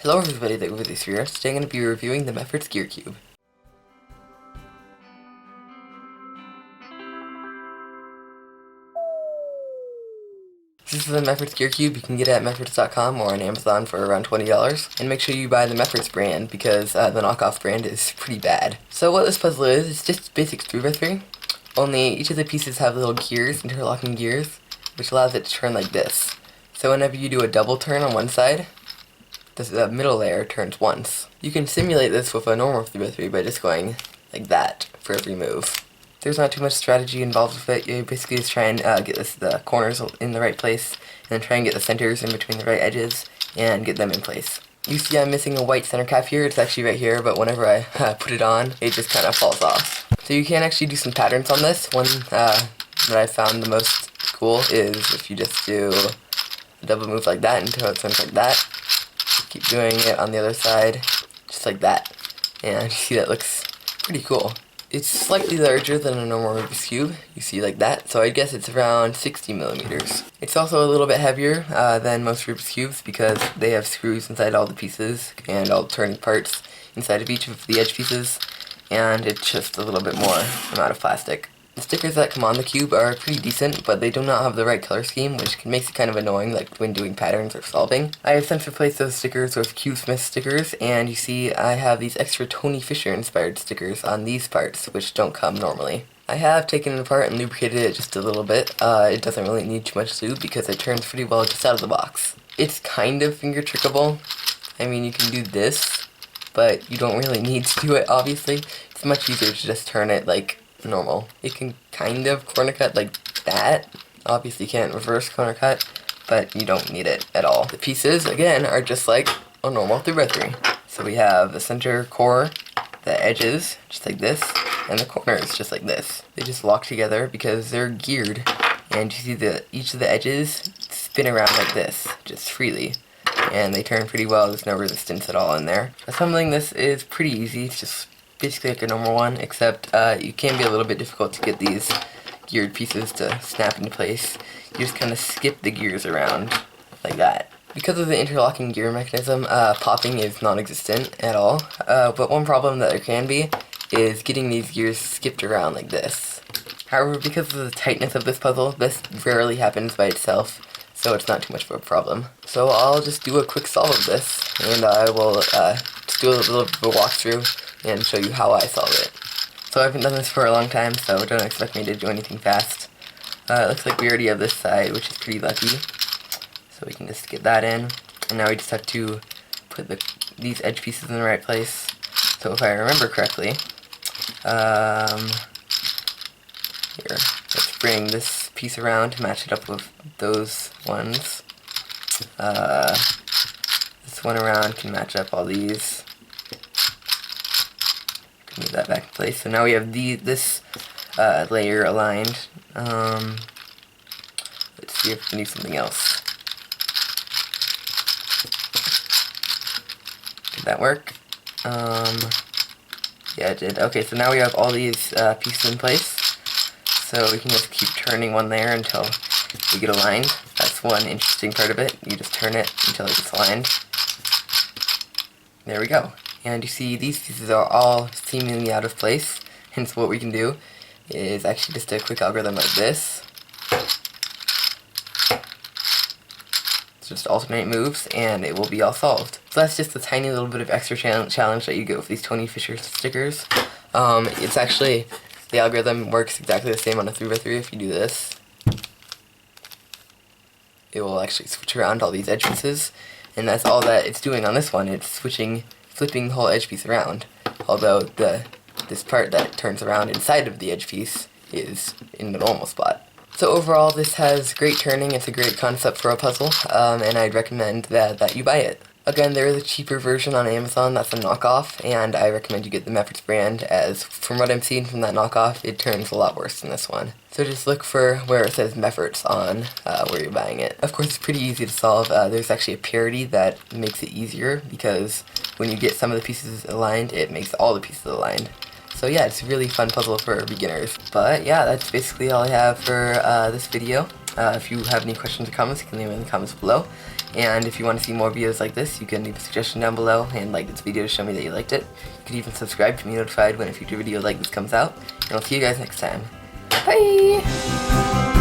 Hello everybody, thank you for this video. Today I'm going to be reviewing the Meffert's Gear Cube. This is the Meffert's Gear Cube. You can get it at Mefferts.com or on Amazon for around $20. And make sure you buy the Mefferts brand because the knockoff brand is pretty bad. So what this puzzle is just basic 3x3. Only each of the pieces have little gears, interlocking gears, which allows it to turn like this. So whenever you do a double turn on one side, the middle layer turns once. You can simulate this with a normal 3x3 by just going like that for every move. There's not too much strategy involved with it. You basically just try and get the corners in the right place, and then try and get the centers in between the right edges, and get them in place. You see I'm missing a white center cap here. It's actually right here, but whenever I put it on, it just kind of falls off. So you can actually do some patterns on this. One that I found the most cool is if you just do a double move like that until it turns like that. Keep doing it on the other side, just like that, and you see that looks pretty cool. It's slightly larger than a normal Rubik's Cube, you see like that, so I guess it's around 60 millimeters. It's also a little bit heavier than most Rubik's Cubes because they have screws inside all the pieces and all the turning parts inside of each of the edge pieces, and it's just a little bit more amount of plastic. The stickers that come on the cube are pretty decent, but they do not have the right color scheme, which makes it kind of annoying, like when doing patterns or solving. I have since replaced those stickers with CubeSmith stickers, and you see I have these extra Tony Fisher inspired stickers on these parts, which don't come normally. I have taken it apart and lubricated it just a little bit. It doesn't really need too much lube because it turns pretty well just out of the box. It's kind of finger trickable. I mean, you can do this, but you don't really need to do it, obviously. It's much easier to just turn it like normal. You can kind of corner cut like that. Obviously you can't reverse corner cut, but you don't need it at all. The pieces, again, are just like a normal 3x3. So we have the center core, the edges, just like this, and the corners, just like this. They just lock together because they're geared, and you see that each of the edges spin around like this, just freely. And they turn pretty well, there's no resistance at all in there. Assembling this is pretty easy, it's just basically like a normal one, except it can be a little bit difficult to get these geared pieces to snap into place. You just kind of skip the gears around like that. Because of the interlocking gear mechanism, popping is non-existent at all, but one problem that there can be is getting these gears skipped around like this. However, because of the tightness of this puzzle, this rarely happens by itself, so it's not too much of a problem. So I'll just do a quick solve of this, and I will just do a little bit of a walkthrough and show you how I solve it. So I haven't done this for a long time, so don't expect me to do anything fast. It looks like we already have this side, which is pretty lucky. So we can just get that in, and now we just have to put these edge pieces in the right place. So if I remember correctly, here, let's bring this piece around to match it up with those ones. This one around can match up all these. Move that back in place. So now we have this layer aligned. Let's see if we can do something else. Did that work? Yeah, it did. Okay, so now we have all these pieces in place. So we can just keep turning one layer until we get aligned. That's one interesting part of it. You just turn it until it gets aligned. There we go. And you see these pieces are all seemingly out of place, hence what we can do is actually just a quick algorithm like this. So just alternate moves and it will be all solved. So that's just a tiny little bit of extra challenge that you get with these Tony Fisher stickers. It's actually, the algorithm works exactly the same on a 3x3 if you do this. It will actually switch around all these edge pieces, and that's all that it's doing on this one. It's flipping the whole edge piece around, although this part that turns around inside of the edge piece is in the normal spot. So overall, this has great turning, it's a great concept for a puzzle, and I'd recommend that you buy it. Again, there is a cheaper version on Amazon that's a knockoff, and I recommend you get the Mefferts brand, as from what I'm seeing from that knockoff, it turns a lot worse than this one. So just look for where it says Mefferts on where you're buying it. Of course, it's pretty easy to solve. There's actually a parity that makes it easier, because when you get some of the pieces aligned, it makes all the pieces aligned. So yeah, it's a really fun puzzle for beginners. But yeah, that's basically all I have for this video. If you have any questions or comments, you can leave them in the comments below. And if you want to see more videos like this, you can leave a suggestion down below and like this video to show me that you liked it. You can even subscribe to be notified when a future video like this comes out. And I'll see you guys next time. Bye!